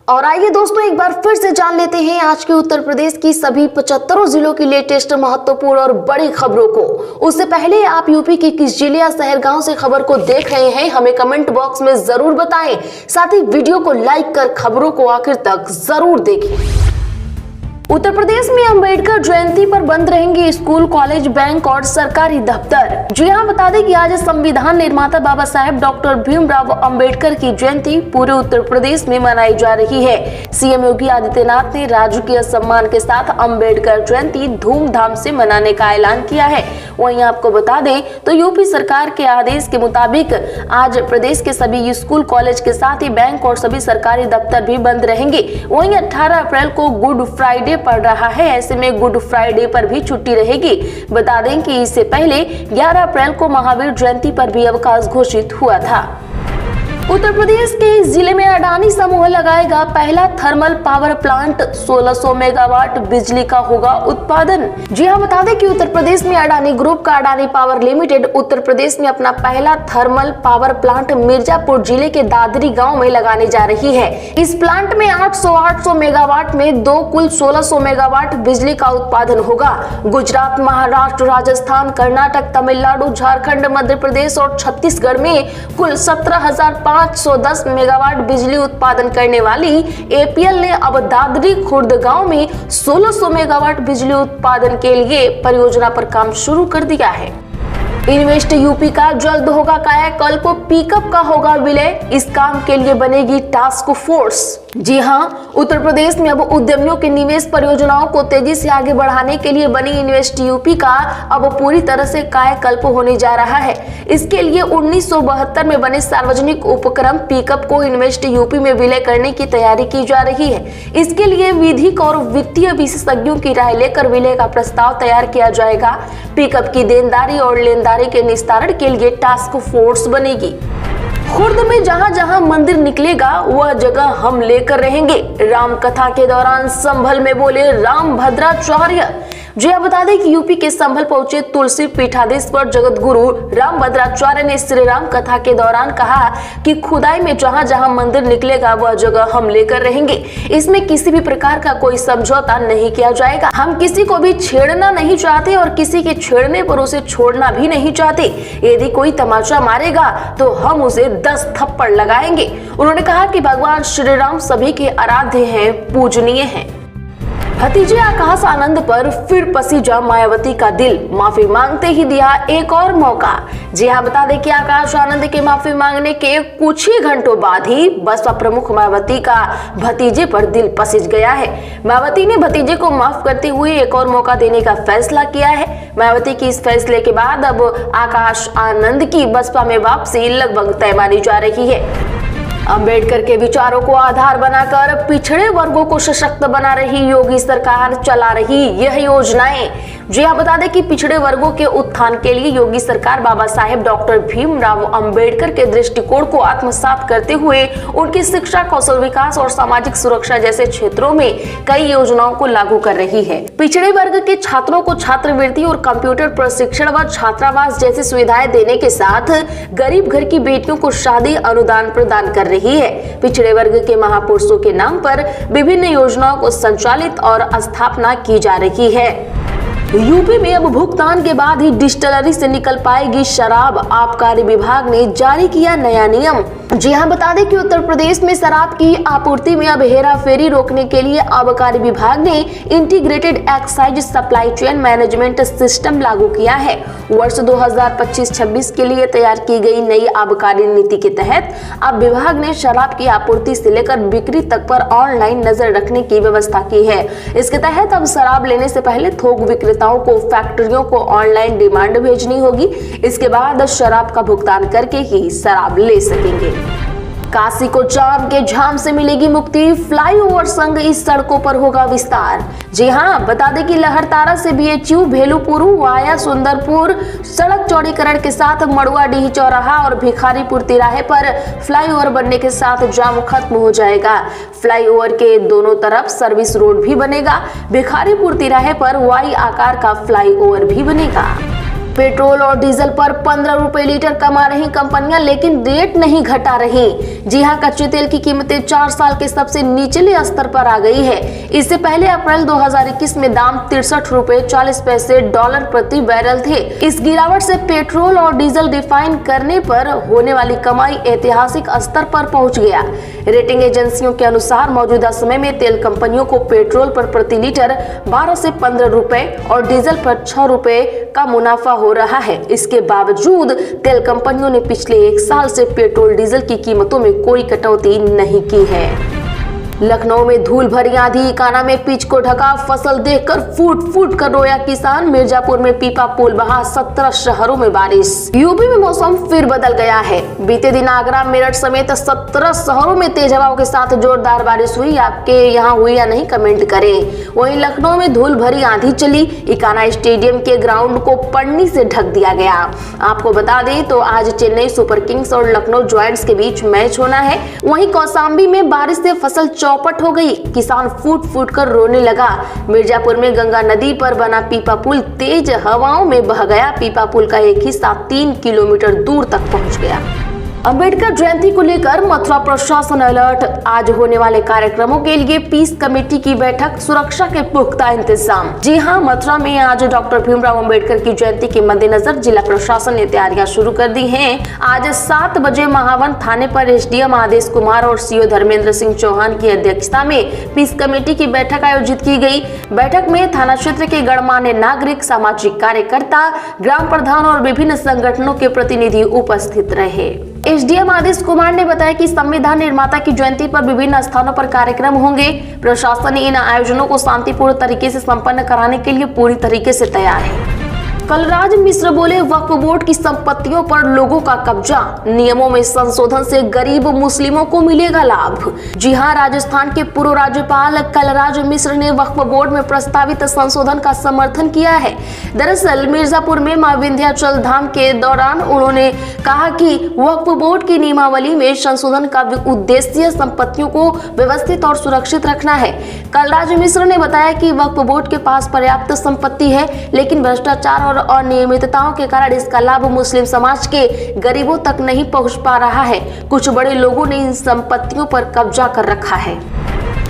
और आइए दोस्तों एक बार फिर से जान लेते हैं आज के उत्तर प्रदेश की सभी 75 जिलों की लेटेस्ट महत्वपूर्ण और बड़ी खबरों को। उससे पहले आप यूपी के किस जिले या शहर गांव से खबर को देख रहे हैं हमें कमेंट बॉक्स में जरूर बताएं। साथ ही वीडियो को लाइक कर खबरों को आखिर तक जरूर देखें। उत्तर प्रदेश में अंबेडकर जयंती पर बंद रहेंगे स्कूल, कॉलेज, बैंक और सरकारी दफ्तर। जी हां, बता दें कि आज संविधान निर्माता बाबा साहेब डॉक्टर भीमराव अंबेडकर की जयंती पूरे उत्तर प्रदेश में मनाई जा रही है। सीएम योगी आदित्यनाथ ने राजकीय सम्मान के साथ अंबेडकर जयंती धूमधाम से मनाने का ऐलान किया है। वहीं आपको बता दें तो यूपी सरकार के आदेश के मुताबिक आज प्रदेश के सभी स्कूल, कॉलेज के साथ ही बैंक और सभी सरकारी दफ्तर भी बंद रहेंगे। वहीं 18 अप्रैल को गुड फ्राइडे पड़ रहा है, ऐसे में गुड फ्राइडे पर भी छुट्टी रहेगी। बता दें कि इससे पहले 11 अप्रैल को महावीर जयंती पर भी अवकाश घोषित हुआ था। उत्तर प्रदेश के इस जिले में अडानी समूह लगाएगा पहला थर्मल पावर प्लांट, 1600 मेगावाट बिजली का होगा उत्पादन। जी हां, बता दें कि उत्तर प्रदेश में अडानी ग्रुप का अडानी पावर लिमिटेड उत्तर प्रदेश में अपना पहला थर्मल पावर प्लांट मिर्जापुर जिले के दादरी गांव में लगाने जा रही है। इस प्लांट में 800 मेगावाट में दो कुल 1600 मेगावाट बिजली का उत्पादन होगा। गुजरात, महाराष्ट्र, राजस्थान, कर्नाटक, तमिलनाडु, झारखंड, मध्य प्रदेश और छत्तीसगढ़ में कुल 17,510 मेगावाट बिजली उत्पादन करने वाली एपीएल ने अब दादरी खुर्द गांव में 1600 मेगावाट बिजली उत्पादन के लिए परियोजना पर काम शुरू कर दिया है। इन्वेस्ट यूपी का जल्द होगा कायाकल्प, पिकअप का होगा विलय, इस काम के लिए बनेगी टास्क फोर्स। जी हां, उत्तर प्रदेश में अब उद्यमियों के निवेश परियोजनाओं को तेजी से आगे बढ़ाने के लिए बनी इन्वेस्ट यूपी का अब पूरी तरह से कायाकल्प होने जा रहा है। इसके लिए 1972 में बने सार्वजनिक उपक्रम पिकअप को इन्वेस्ट यूपी में विलय करने की तैयारी की जा रही है। इसके लिए विधिक और वित्तीय विशेषज्ञों की राय लेकर विलय का प्रस्ताव तैयार किया जाएगा। पिकअप की देनदारी और लेनदारी के निस्तारण के लिए टास्क फोर्स बनेगी। खुर्द में जहां जहां मंदिर निकलेगा वह जगह हम लेकर रहेंगे, राम कथा के दौरान संभल में बोले रामभद्राचार्य। जी आप बता दें कि यूपी के संभल पहुंचे तुलसी पीठाधीश्वर जगत गुरु रामभद्राचार्य ने श्री राम कथा के दौरान कहा कि खुदाई में जहां जहां मंदिर निकलेगा वह जगह हम लेकर रहेंगे। इसमें किसी भी प्रकार का कोई समझौता नहीं किया जाएगा। हम किसी को भी छेड़ना नहीं चाहते और किसी के छेड़ने पर उसे छोड़ना भी नहीं चाहते। यदि कोई तमाचा मारेगा तो हम उसे 10 थप्पड़ लगाएंगे। उन्होंने कहा कि भगवान श्री राम सभी के आराध्य हैं, पूजनीय हैं। भतीजे आकाश आनंद पर फिर पसीजा मायावती का दिल, माफी मांगते ही दिया एक और मौका। जी हाँ, बता दें कि आकाश आनंद के माफी मांगने के कुछ ही घंटों बाद ही बसपा प्रमुख मायावती का भतीजे पर दिल पसीज गया है। मायावती ने भतीजे को माफ करते हुए एक और मौका देने का फैसला किया है। मायावती की इस फैसले के बाद अब आकाश आनंद की बसपा में वापसी लगभग तय मानी जा रही है। अंबेडकर के विचारों को आधार बनाकर पिछड़े वर्गों को सशक्त बना रही योगी सरकार चला रही यह योजनाएं। जी हाँ, बता दें कि पिछड़े वर्गों के उत्थान के लिए योगी सरकार बाबा साहेब डॉक्टर भीमराव अंबेडकर के दृष्टिकोण को आत्मसात करते हुए उनकी शिक्षा, कौशल विकास और सामाजिक सुरक्षा जैसे क्षेत्रों में कई योजनाओं को लागू कर रही है। पिछड़े वर्ग के छात्रों को छात्रवृत्ति और कंप्यूटर प्रशिक्षण व छात्रावास जैसी सुविधाएं देने के साथ गरीब घर की बेटियों को शादी अनुदान प्रदान कर रही है। पिछड़े वर्ग के महापुरुषों के नाम पर विभिन्न योजनाओं को संचालित और स्थापना की जा रही है। यूपी में अब भुगतान के बाद ही डिस्टिलरी से निकल पाएगी शराब, आबकारी विभाग ने जारी किया नया नियम। जी हां, बता दें कि उत्तर प्रदेश में शराब की आपूर्ति में अब हेराफेरी रोकने के लिए आबकारी विभाग ने integrated excise supply chain management system लागू किया है। वर्ष 2025-26 के लिए तैयार की गई नई आबकारी नीति के तहत अब विभाग ने शराब की आपूर्ति से लेकर बिक्री तक पर ऑनलाइन नजर रखने की व्यवस्था की है। इसके तहत अब शराब लेने से पहले थोक विक्रेताओं को फैक्ट्रियों को ऑनलाइन डिमांड भेजनी होगी। इसके बाद शराब का भुगतान करके ही शराब ले सकेंगे। काशी को जाम के झाम से मिलेगी मुक्ति, फ्लाईओवर संग इस सड़कों पर होगा विस्तार। जी हां, बता दें कि लहरतारा से बीएचयू, भेलूपुर वाया सुंदरपुर सड़क चौड़ीकरण के साथ मड़ुआडीह चौराहा और भिखारीपुर तिराहे पर फ्लाईओवर बनने के साथ जाम खत्म हो जाएगा। फ्लाईओवर के दोनों तरफ सर्विस रोड भी बनेगा। भिखारीपुर तिराहे पर वाई आकार का फ्लाईओवर भी बनेगा। पेट्रोल और डीजल पर 15 रुपए लीटर कमा रही कंपनियां, लेकिन रेट नहीं घटा रही। जी हां, कच्चे तेल की कीमतें 4 साल के सबसे निचले स्तर पर आ गई है। इससे पहले अप्रैल 2021 में दाम 63 रुपए 40 पैसे डॉलर प्रति बैरल थे। इस गिरावट से पेट्रोल और डीजल रिफाइन करने पर होने वाली कमाई ऐतिहासिक स्तर पर पहुंच गया। रेटिंग एजेंसियों के अनुसार मौजूदा समय में तेल कंपनियों को पेट्रोल पर प्रति लीटर 12 से 15 रुपए और डीजल पर 6 रुपए का मुनाफा हो रहा है। इसके बावजूद तेल कंपनियों ने पिछले 1 साल से पेट्रोल डीजल की कीमतों में कोई कटौती नहीं की है। लखनऊ में धूल भरी आंधी, काना में पिच को ढका, फसल देखकर फूट फूट कर रोया किसान। मिर्जापुर में पीपा पुल बहा, 17 शहरों में बारिश। यूपी में मौसम फिर बदल गया है। बीते दिन आगरा, मेरठ समेत 17 शहरों में तेज हवाओं के साथ जोरदार बारिश हुई। आपके यहाँ हुई या नहीं, कमेंट करें। वहीं लखनऊ में धूल भरी आंधी चली। इकाना स्टेडियम के ग्राउंड को पन्नी से ढक दिया गया। आपको बता दें तो आज चेन्नई सुपर किंग्स और लखनऊ जॉयंट्स के बीच मैच होना है। वहीं कौशाम्बी में बारिश से फसल चौपट हो गई, किसान फूट फूट कर रोने लगा। मिर्जापुर में गंगा नदी पर बना पीपा पुल तेज हवाओं में बह गया। पीपा पुल का एक हिस्सा 3 किलोमीटर दूर तक पहुंच गया। अंबेडकर जयंती को लेकर मथुरा प्रशासन अलर्ट। आज होने वाले कार्यक्रमों के लिए पीस कमेटी की बैठक, सुरक्षा के पुख्ता इंतजाम। जी हां, मथुरा में आज डॉक्टर भीमराव अंबेडकर की जयंती के मद्देनजर जिला प्रशासन ने तैयारियां शुरू कर दी हैं। आज 7 बजे महावन थाने पर एसडीएम आदेश कुमार और सीओ धर्मेंद्र सिंह चौहान की अध्यक्षता में पीस कमेटी की बैठक आयोजित की गई। बैठक में थाना क्षेत्र के गणमान्य नागरिक, सामाजिक कार्यकर्ता, ग्राम प्रधान और विभिन्न संगठनों के प्रतिनिधि उपस्थित रहे। एसडीएम आदेश कुमार ने बताया कि संविधान निर्माता की जयंती पर विभिन्न स्थानों पर कार्यक्रम होंगे। प्रशासन इन आयोजनों को शांतिपूर्ण तरीके से संपन्न कराने के लिए पूरी तरीके से तैयार है। कलराज मिश्र बोले, वक्फ बोर्ड की संपत्तियों पर लोगों का कब्जा, नियमों में संशोधन से गरीब मुस्लिमों को मिलेगा लाभ। जी हां, राजस्थान के पूर्व राज्यपाल कलराज मिश्र ने वक्फ बोर्ड में प्रस्तावित संशोधन का समर्थन किया है। दरअसल मिर्जापुर में मां विंध्याचल धाम के दौरान उन्होंने कहा कि वक्फ बोर्ड की नियमावली में संशोधन का उद्देश्य संपत्तियों को व्यवस्थित और सुरक्षित रखना है। कलराज मिश्र ने बताया कि वक्फ बोर्ड के पास पर्याप्त संपत्ति है, लेकिन भ्रष्टाचार और अनियमितताओं के कारण इसका लाभ मुस्लिम समाज के गरीबों तक नहीं पहुंच पा रहा है। कुछ बड़े लोगों ने इन संपत्तियों पर कब्जा कर रखा है।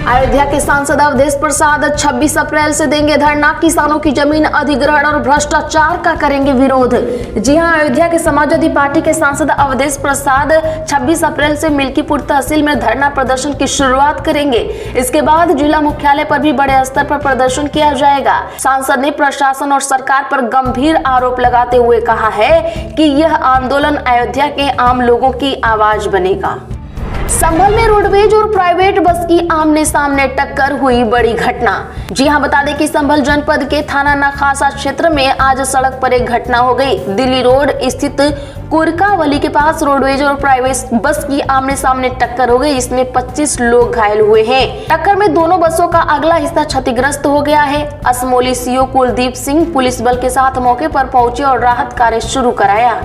अयोध्या के सांसद अवधेश प्रसाद 26 अप्रैल से देंगे धरना, किसानों की जमीन अधिग्रहण और भ्रष्टाचार का करेंगे विरोध। जी हां, अयोध्या के समाजवादी पार्टी के सांसद अवधेश प्रसाद 26 अप्रैल से मिल्कीपुर तहसील में धरना प्रदर्शन की शुरुआत करेंगे। इसके बाद जिला मुख्यालय पर भी बड़े स्तर पर प्रदर्शन किया जाएगा। सांसद ने प्रशासन और सरकार पर गंभीर आरोप लगाते हुए कहा है कि यह आंदोलन अयोध्या के आम लोगों की आवाज बनेगा। संभल में रोडवेज और प्राइवेट बस की आमने सामने टक्कर हुई, बड़ी घटना। जी हां, बता दें कि संभल जनपद के थाना नखासा क्षेत्र में आज सड़क पर एक घटना हो गई। दिल्ली रोड स्थित कुरकावली के पास रोडवेज और प्राइवेट बस की आमने सामने टक्कर हो गई। इसमें 25 लोग घायल हुए हैं। टक्कर में दोनों बसों का अगला हिस्सा क्षतिग्रस्त हो गया है। असमोली सीओ कुलदीप सिंह पुलिस बल के साथ मौके पर पहुंचे और राहत कार्य शुरू कराया।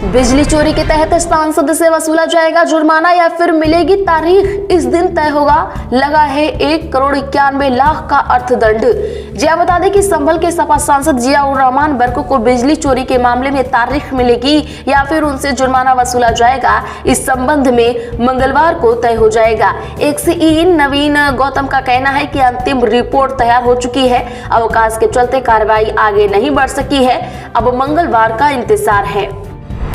बिजली चोरी के तहत सांसद से वसूला जाएगा जुर्माना या फिर मिलेगी तारीख, इस दिन तय होगा। लगा है 1,91,00,000 का अर्थदंड। जिया बता दें कि संभल के सपा सांसद जियाउर रहमान बर्को को बिजली चोरी के मामले में तारीख मिलेगी या फिर उनसे जुर्माना वसूला जाएगा, इस संबंध में मंगलवार को तय हो जाएगा। एक्सई नवीन गौतम का कहना है कि अंतिम रिपोर्ट तैयार हो चुकी है। अवकाश के चलते कार्रवाई आगे नहीं बढ़ सकी है, अब मंगलवार का इंतजार है।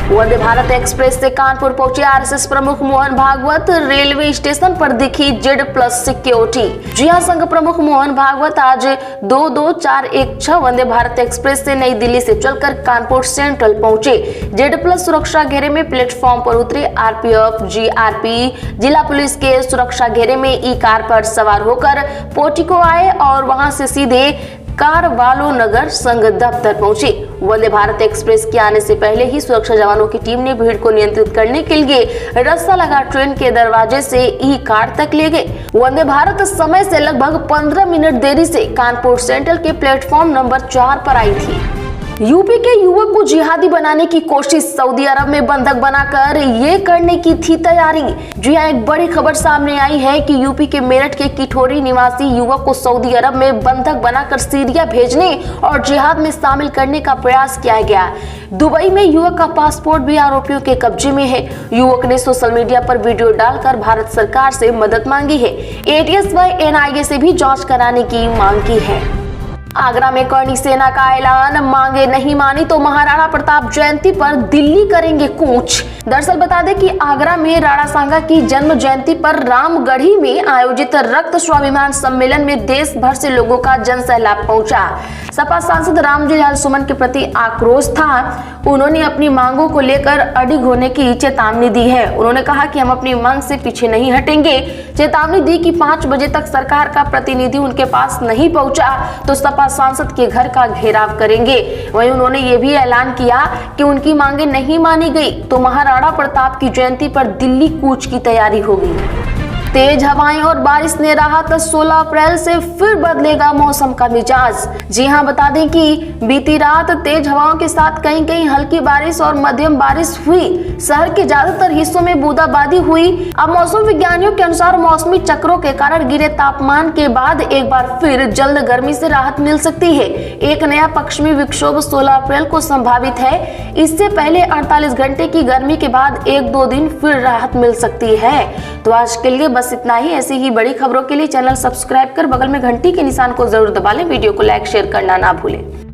वंदे भारत एक्सप्रेस से कानपुर पहुंचे आरएसएस प्रमुख मोहन भागवत, रेलवे स्टेशन पर दिखी Z+ सिक्योरिटी। जी हां, संघ प्रमुख मोहन भागवत आज 22416 वंदे भारत एक्सप्रेस से नई दिल्ली से चलकर कानपुर सेंट्रल पहुंचे। Z+ सुरक्षा घेरे में प्लेटफॉर्म पर उतरे। आरपीएफ, जीआरपी, जिला पुलिस के सुरक्षा घेरे में ई कार पर सवार होकर पोर्टिको आए और वहां से सीधे कारवालो नगर संघ दफ्तर पहुंचे। वंदे भारत एक्सप्रेस के आने से पहले ही सुरक्षा जवानों की टीम ने भीड़ को नियंत्रित करने के लिए रस्सा लगा ट्रेन के दरवाजे से ई कार तक ले गए। वंदे भारत समय से लगभग 15 मिनट देरी से कानपुर सेंट्रल के प्लेटफॉर्म नंबर 4 पर आई थी। यूपी के युवक को जिहादी बनाने की कोशिश, सऊदी अरब में बंधक बनाकर ये करने की थी तैयारी। जी हां, एक बड़ी खबर सामने आई है कि यूपी के मेरठ के किठोरी निवासी युवक को सऊदी अरब में बंधक बनाकर सीरिया भेजने और जिहाद में शामिल करने का प्रयास किया गया। दुबई में युवक का पासपोर्ट भी आरोपियों के कब्जे में है। युवक ने सोशल मीडिया पर वीडियो डालकर भारत सरकार से मदद मांगी है। एटीएस व एनआईए से भी जांच कराने की मांग की है। आगरा में करणी सेना का ऐलान, मांगे नहीं मानी तो महाराणा प्रताप जयंती पर दिल्ली करेंगे कूच। दरअसल बता दें कि आगरा में राणा सांगा की जन्म जयंती पर रामगढ़ी में आयोजित रक्त स्वाभिमान सम्मेलन में देश भर से लोगों का जन सैलाब पहुंचा। सपा सांसद रामजी लाल सुमन के प्रति आक्रोश था। उन्होंने अपनी मांगों को लेकर अडिग होने की चेतावनी दी है। उन्होंने कहा कि हम अपनी मांग से पीछे नहीं हटेंगे। चेतावनी दी कि 5 बजे तक सरकार का प्रतिनिधि उनके पास नहीं पहुंचा तो सपा सांसद के घर का घेराव करेंगे। वहीं उन्होंने ये भी ऐलान किया कि उनकी मांगे नहीं मानी गई तो महाराणा प्रताप की जयंती पर दिल्ली कूच की तैयारी होगी। तेज हवाएं और बारिश ने राहत, 16 अप्रैल से फिर बदलेगा मौसम का मिजाज। जी हां, बता दें कि बीती रात तेज हवाओं के साथ कहीं कहीं हल्की बारिश और मध्यम बारिश हुई। शहर के ज्यादातर हिस्सों में बूंदाबांदी हुई। अब मौसम विज्ञानियों के अनुसार मौसमी चक्रों के कारण गिरे तापमान के बाद एक बार फिर जल्द गर्मी से राहत मिल सकती है। एक नया पश्चिमी विक्षोभ 16 अप्रैल को संभावित है। इससे पहले 48 घंटे की गर्मी के बाद 1-2 दिन फिर राहत मिल सकती है। तो आज के लिए बस इतना ही। ऐसी ही बड़ी खबरों के लिए चैनल सब्सक्राइब कर बगल में घंटी के निशान को जरूर दबा लें। वीडियो को लाइक शेयर करना ना भूलें।